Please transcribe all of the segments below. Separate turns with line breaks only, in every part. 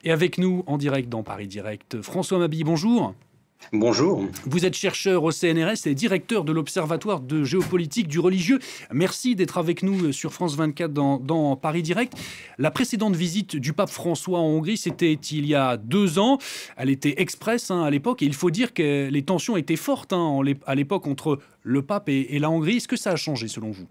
Et avec nous, en direct dans Paris Direct, François Mabille, bonjour.
Bonjour.
Vous êtes chercheur au CNRS et directeur de l'Observatoire de géopolitique du religieux. Merci d'être avec nous sur France 24 dans Paris Direct. La précédente visite du pape François en Hongrie, c'était il y a 2 ans. Elle était express à l'époque et il faut dire que les tensions étaient fortes à l'époque entre le pape et la Hongrie. Est-ce que ça a changé selon vous ?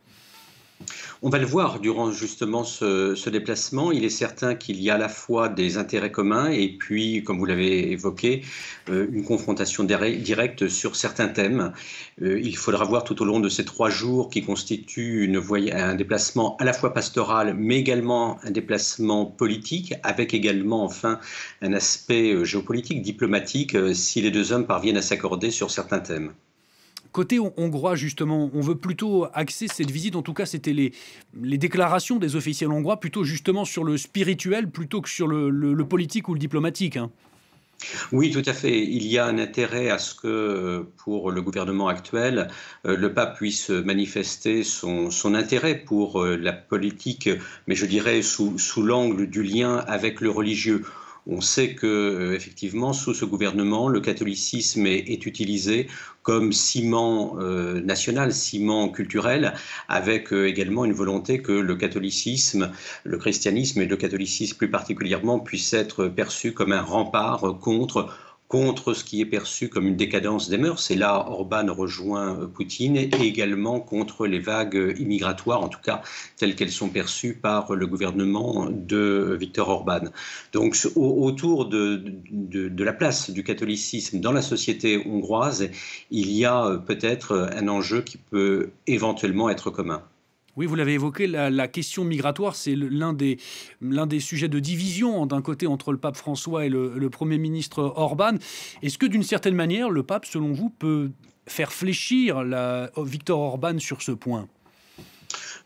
On va le voir durant justement ce déplacement. Il est certain qu'il y a à la fois des intérêts communs et puis, comme vous l'avez évoqué, une confrontation directe sur certains thèmes. Il faudra voir tout au long de ces 3 jours qui constituent un déplacement à la fois pastoral mais également un déplacement politique avec également enfin un aspect géopolitique, diplomatique, si les 2 hommes parviennent à s'accorder sur certains thèmes.
Côté hongrois, justement, on veut plutôt axer cette visite, en tout cas c'était les déclarations des officiels hongrois, plutôt justement sur le spirituel plutôt que sur le politique ou le diplomatique.
Oui, tout à fait. Il y a un intérêt à ce que, pour le gouvernement actuel, le pape puisse manifester son intérêt pour la politique, mais je dirais sous l'angle du lien avec le religieux. On sait que, effectivement, sous ce gouvernement, le catholicisme est utilisé comme ciment national, ciment culturel, avec également une volonté que le catholicisme, le christianisme et le catholicisme plus particulièrement puissent être perçus comme un rempart contre ce qui est perçu comme une décadence des mœurs. Et là, Orban rejoint Poutine, et également contre les vagues immigratoires, en tout cas telles qu'elles sont perçues par le gouvernement de Viktor Orban. Donc autour de la place du catholicisme dans la société hongroise, il y a peut-être un enjeu qui peut éventuellement être commun.
Oui, vous l'avez évoqué, la question migratoire, c'est l'un des sujets de division d'un côté entre le pape François et le Premier ministre Orban. Est-ce que d'une certaine manière, le pape, selon vous, peut faire fléchir Viktor Orban sur ce point ?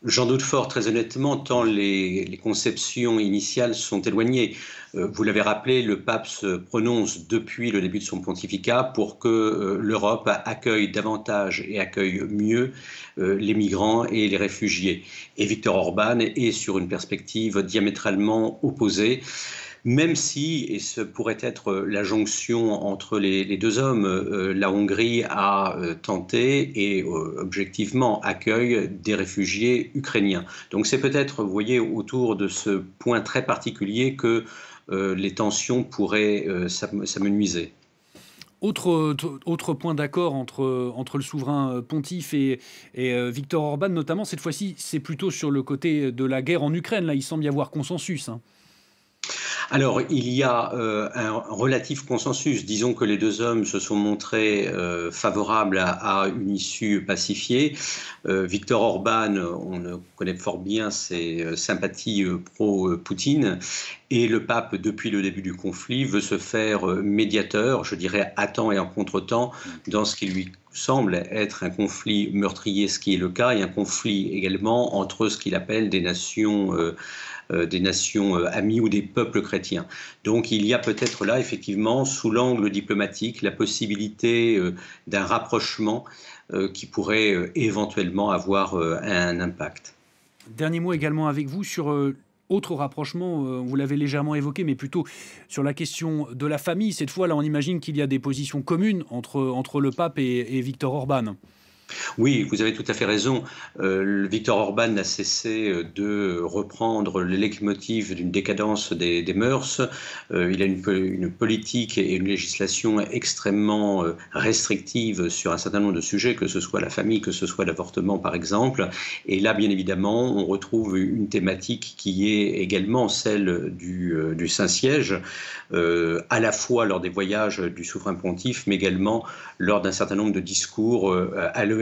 J'en doute fort, très honnêtement, tant les conceptions initiales sont éloignées. Vous l'avez rappelé, le pape se prononce depuis le début de son pontificat pour que l'Europe accueille davantage et accueille mieux les migrants et les réfugiés. Et Viktor Orban est sur une perspective diamétralement opposée. Même si, et ce pourrait être la jonction entre les 2 hommes, la Hongrie a tenté et objectivement accueille des réfugiés ukrainiens. Donc c'est peut-être, vous voyez, autour de ce point très particulier que les tensions pourraient s'amenuiser.
Autre point d'accord entre le souverain pontife et Viktor Orban, notamment, cette fois-ci, c'est plutôt sur le côté de la guerre en Ukraine. Là, il semble y avoir consensus.
Alors, il y a un relatif consensus. Disons que les 2 hommes se sont montrés favorables à une issue pacifiée. Viktor Orban, on connaît fort bien ses sympathies pro-Poutine. Et le pape, depuis le début du conflit, veut se faire médiateur, je dirais à temps et en contre-temps, dans ce qui lui semble être un conflit meurtrier, ce qui est le cas, et un conflit également entre ce qu'il appelle des nations amies ou des peuples chrétiens. Donc il y a peut-être là, effectivement, sous l'angle diplomatique, la possibilité d'un rapprochement qui pourrait éventuellement avoir un impact.
Dernier mot également avec vous sur autre rapprochement, vous l'avez légèrement évoqué, mais plutôt sur la question de la famille. Cette fois, là, on imagine qu'il y a des positions communes entre le pape et Viktor Orban.
Oui, vous avez tout à fait raison. Viktor Orban n'a cessé de reprendre le leitmotiv d'une décadence des mœurs. Il a une politique et une législation extrêmement restrictive sur un certain nombre de sujets, que ce soit la famille, que ce soit l'avortement par exemple. Et là, bien évidemment, on retrouve une thématique qui est également celle du Saint-Siège, à la fois lors des voyages du souverain pontife, mais également lors d'un certain nombre de discours à l'ONU.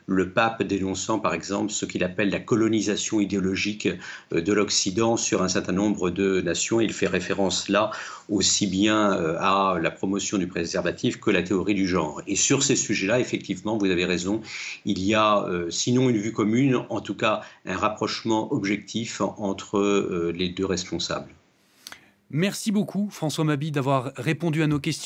Le pape dénonçant par exemple ce qu'il appelle la colonisation idéologique de l'Occident sur un certain nombre de nations. Il fait référence là aussi bien à la promotion du préservatif que la théorie du genre. Et sur ces sujets-là, effectivement, vous avez raison, il y a sinon une vue commune, en tout cas un rapprochement objectif entre les 2 responsables.
Merci beaucoup François Mabille d'avoir répondu à nos questions.